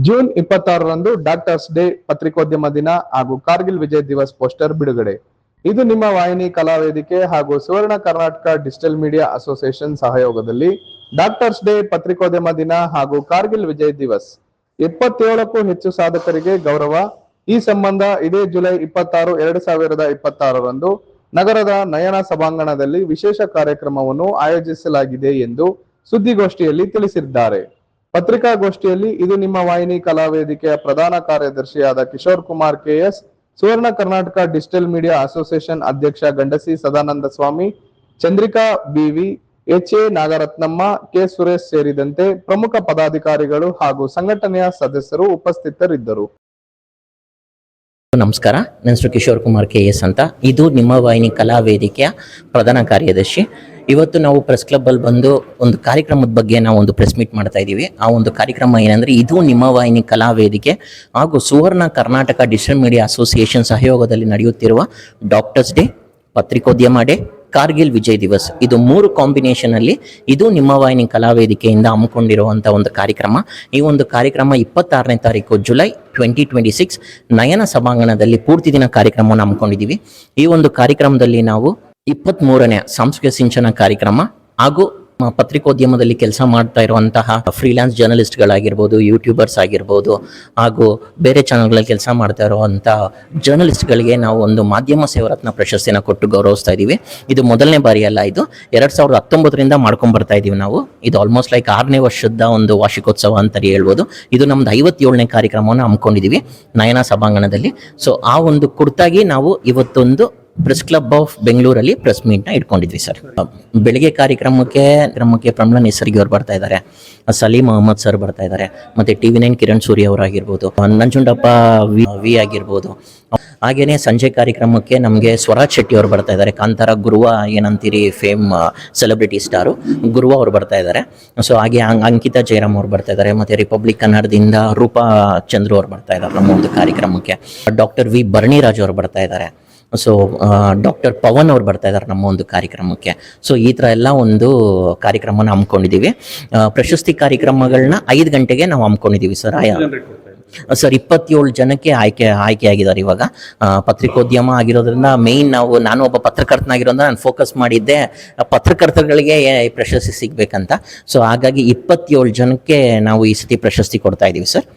June 26ರಂದು doctors day ಪತ್ರಿಕೋದ್ಯಮ ದಿನ ಹಾಗೂ ಕಾರ್ಗಿಲ್ ವಿಜಯ್ ದಿವಸ್ ಪೋಸ್ಟರ್ ಬಿಡುಗಡೆ. ಇದು ನಿಮ್ಮ ವಾಹಿನಿ ಕಲಾವೇದಿಕೆ ಹಾಗೂ ಸುವರ್ಣ ಕರ್ನಾಟಕ ಡಿಜಿಟಲ್ ಮೀಡಿಯಾ ಅಸೋಸಿಯೇಷನ್ ಸಹಯೋಗದಲ್ಲಿ ಡಾಕ್ಟರ್ಸ್ ಡೇ ಪತ್ರಿಕೋದ್ಯಮ ದಿನ ಹಾಗೂ ಕಾರ್ಗಿಲ್ ವಿಜಯ್ ದಿವಸ್ 77ಕ್ಕೂ ಹೆಚ್ಚು ಸಾಧಕರಿಗೆ ಗೌರವ. ಈ ಸಂಬಂಧ ಇದೇ ಜುಲೈ 26, 2026ರಂದು ನಗರದ ನಯನ ಸಭಾಂಗಣದಲ್ಲಿ ವಿಶೇಷ ಕಾರ್ಯಕ್ರಮವನ್ನು ಆಯೋಜಿಸಲಾಗಿದೆ ಎಂದು ಸುದ್ದಿಗೋಷ್ಠಿಯಲ್ಲಿ ತಿಳಿಸಿದ್ದಾರೆ. ಪತ್ರಿಕಾಗೋಷ್ಠಿಯಲ್ಲಿ ಇದು ನಿಮ್ಮ ವಾಹಿನಿ ಕಲಾವೇದಿಕೆಯ ಪ್ರಧಾನ ಕಾರ್ಯದರ್ಶಿಯಾದ Kishore Kumar KS, Suvarna Karnataka digital media association ಅಧ್ಯಕ್ಷ Gandasi Sadananda Swamy, Chandrika BV, HA Nagarathnamma, K Suresh ಸೇರಿದಂತೆ ಪ್ರಮುಖ ಪದಾಧಿಕಾರಿಗಳು ಹಾಗೂ ಸಂಘಟನೆಯ ಸದಸ್ಯರು ಉಪಸ್ಥಿತರಿದ್ದರು. ನಮಸ್ಕಾರ, ನನ್ನ ಹೆಸರು ಕಿಶೋರ್ ಕುಮಾರ್ ಕೆಎಸ್ ಅಂತ. ಇದು ನಿಮ್ಮ ವಾಹಿನಿ ಕಲಾ ವೇದಿಕೆಯ ಪ್ರಧಾನ ಕಾರ್ಯದರ್ಶಿ. ಇವತ್ತು ನಾವು ಪ್ರೆಸ್ ಕ್ಲಬ್ ಅಲ್ಲಿ ಬಂದು ಒಂದು ಕಾರ್ಯಕ್ರಮದ ಬಗ್ಗೆ ನಾವು ಒಂದು ಪ್ರೆಸ್ ಮೀಟ್ ಮಾಡ್ತಾ ಇದ್ದೀವಿ. ಆ ಒಂದು ಕಾರ್ಯಕ್ರಮ ಏನಂದ್ರೆ, ಇದು ನಿಮ್ಮ ವಾಹಿನಿ ಕಲಾ ವೇದಿಕೆ ಹಾಗೂ ಸುವರ್ಣ ಕರ್ನಾಟಕ ಡಿಜಿಟಲ್ ಮೀಡಿಯಾ ಅಸೋಸಿಯೇಷನ್ ಸಹಯೋಗದಲ್ಲಿ ನಡೆಯುತ್ತಿರುವ ಡಾಕ್ಟರ್ಸ್ ಡೇ, ಪತ್ರಿಕೋದ್ಯಮ ಡೇ, ಕಾರ್ಗಿಲ್ ವಿಜಯ್ ದಿವಸ್, ಇದು 3 ಕಾಂಬಿನೇಷನ್ ಅಲ್ಲಿ ಇದು ನಿಮ್ಮ ವಾಹಿನಿ ಕಲಾವೇದಿಕೆಯಿಂದ ಹಮ್ಮಿಕೊಂಡಿರುವಂತಹ ಒಂದು ಕಾರ್ಯಕ್ರಮ. ಈ ಒಂದು ಕಾರ್ಯಕ್ರಮ 26ನೇ ತಾರೀಕು ಜುಲೈ 2026 ನಯನ ಸಭಾಂಗಣದಲ್ಲಿ ಪೂರ್ತಿ ದಿನ ಕಾರ್ಯಕ್ರಮವನ್ನು ಹಮ್ಮಿಕೊಂಡಿದ್ದೀವಿ. ಈ ಒಂದು ಕಾರ್ಯಕ್ರಮದಲ್ಲಿ ನಾವು 23ನೇ ಸಾಂಸ್ಕೃತಿಕ ಸಿಂಚನ ಕಾರ್ಯಕ್ರಮ ಹಾಗೂ ಪತ್ರಿಕೋದ್ಯಮದಲ್ಲಿ ಕೆಲಸ ಮಾಡ್ತಾ ಇರುವಂತಹ ಫ್ರೀಲಾನ್ಸ್ ಜರ್ನಲಿಸ್ಟ್ಗಳಾಗಿರ್ಬೋದು, ಯೂಟ್ಯೂಬರ್ಸ್ ಆಗಿರ್ಬೋದು, ಹಾಗೂ ಬೇರೆ ಚಾನಲ್ಗಳಲ್ಲಿ ಕೆಲಸ ಮಾಡ್ತಾ ಇರುವಂತಹ ಜರ್ನಲಿಸ್ಟ್ಗಳಿಗೆ ನಾವು ಒಂದು ಮಾಧ್ಯಮ ಸೇವರತ್ನ ಪ್ರಶಸ್ತಿನ ಕೊಟ್ಟು ಗೌರವಿಸ್ತಾ ಇದ್ದೀವಿ. ಇದು ಮೊದಲನೇ ಬಾರಿ ಅಲ್ಲ, ಇದು 2019ರಿಂದ ಮಾಡ್ಕೊಂಡ್ ಬರ್ತಾ ಇದೀವಿ ನಾವು. ಇದು ಆಲ್ಮೋಸ್ಟ್ ಲೈಕ್ 6ನೇ ವರ್ಷದ ಒಂದು ವಾರ್ಷಿಕೋತ್ಸವ ಅಂತ ಹೇಳ್ಬೋದು. ಇದು ನಮ್ದು 57ನೇ ಕಾರ್ಯಕ್ರಮವನ್ನು ಹಮ್ಮಿಕೊಂಡಿದ್ದೀವಿ ನಯನ ಸಭಾಂಗಣದಲ್ಲಿ. ಸೊ ಆ ಒಂದು ಕುರಿತಾಗಿ ನಾವು ಇವತ್ತೊಂದು ಪ್ರೆಸ್ ಕ್ಲಬ್ ಆಫ್ ಬೆಂಗಳೂರಲ್ಲಿ ಪ್ರೆಸ್ ಮೀಟ್ ನ ಇಟ್ಕೊಂಡಿದ್ವಿ ಸರ್. ಬೆಳಿಗ್ಗೆ ಕಾರ್ಯಕ್ರಮಕ್ಕೆ ಪ್ರಮಲ ನಿಸರ್ಗಿ ಅವರು ಬರ್ತಾ ಇದ್ದಾರೆ, ಸಲೀಂ ಅಹಮದ್ ಸರ್ ಬರ್ತಾ ಇದ್ದಾರೆ, ಮತ್ತೆ TV9 ಕಿರಣ್ ಸೂರ್ಯ ಅವರಾಗಿರ್ಬೋದು, ನಂಜುಂಡಪ್ಪ ವಿ ಆಗಿರ್ಬೋದು. ಹಾಗೇನೆ ಸಂಜೆ ಕಾರ್ಯಕ್ರಮಕ್ಕೆ ನಮಗೆ ಸ್ವರಾಜ್ ಶೆಟ್ಟಿ ಅವರು ಬರ್ತಾ ಇದ್ದಾರೆ, ಕಾಂತಾರ ಗುರುವ ಏನಂತೀರಿ ಫೇಮ್ ಸೆಲೆಬ್ರಿಟಿ ಸ್ಟಾರು ಗುರುವ ಅವರು ಬರ್ತಾ ಇದ್ದಾರೆ. ಸೊ ಹಾಗೆ ಅಂಕಿತಾ ಜಯರಾಮ್ ಅವರು ಬರ್ತಾ ಇದ್ದಾರೆ, ಮತ್ತೆ ರಿಪಬ್ಲಿಕ್ ಕನ್ನಡದಿಂದ ರೂಪಾ ಚಂದ್ರು ಅವರು ಬರ್ತಾ ಇದ್ದಾರೆ ನಮ್ಮ ಒಂದು ಕಾರ್ಯಕ್ರಮಕ್ಕೆ. ಡಾಕ್ಟರ್ ವಿ ಭರಣಿರಾಜ್ ಅವರು ಬರ್ತಾ ಇದ್ದಾರೆ. ಸೊ ಡಾಕ್ಟರ್ ಪವನ್ ಅವ್ರು ಬರ್ತಾ ಇದ್ದಾರೆ ನಮ್ಮ ಒಂದು ಕಾರ್ಯಕ್ರಮಕ್ಕೆ. ಸೊ ಈ ಥರ ಎಲ್ಲ ಒಂದು ಕಾರ್ಯಕ್ರಮನ ಹಮ್ಮಿಕೊಂಡಿದ್ದೀವಿ. ಪ್ರಶಸ್ತಿ ಕಾರ್ಯಕ್ರಮಗಳನ್ನ 5 ಗಂಟೆಗೆ ನಾವು ಹಮ್ಮಿಕೊಂಡಿದ್ದೀವಿ ಸರ್. 27 ಜನಕ್ಕೆ ಆಯ್ಕೆಯಾಗಿದ್ದಾರೆ. ಇವಾಗ ಪತ್ರಿಕೋದ್ಯಮ ಆಗಿರೋದ್ರಿಂದ ಮೇಯ್ನ್ ನಾನು ಒಬ್ಬ ಪತ್ರಕರ್ತನಾಗಿರೋದ್ರಿಂದ ನಾನು ಫೋಕಸ್ ಮಾಡಿದ್ದೆ ಪತ್ರಕರ್ತಗಳಿಗೆ ಪ್ರಶಸ್ತಿ ಸಿಗ್ಬೇಕಂತ. ಸೊ ಹಾಗಾಗಿ 27 ಜನಕ್ಕೆ ನಾವು ಈ ಸತಿ ಪ್ರಶಸ್ತಿ ಕೊಡ್ತಾ ಇದ್ದೀವಿ ಸರ್.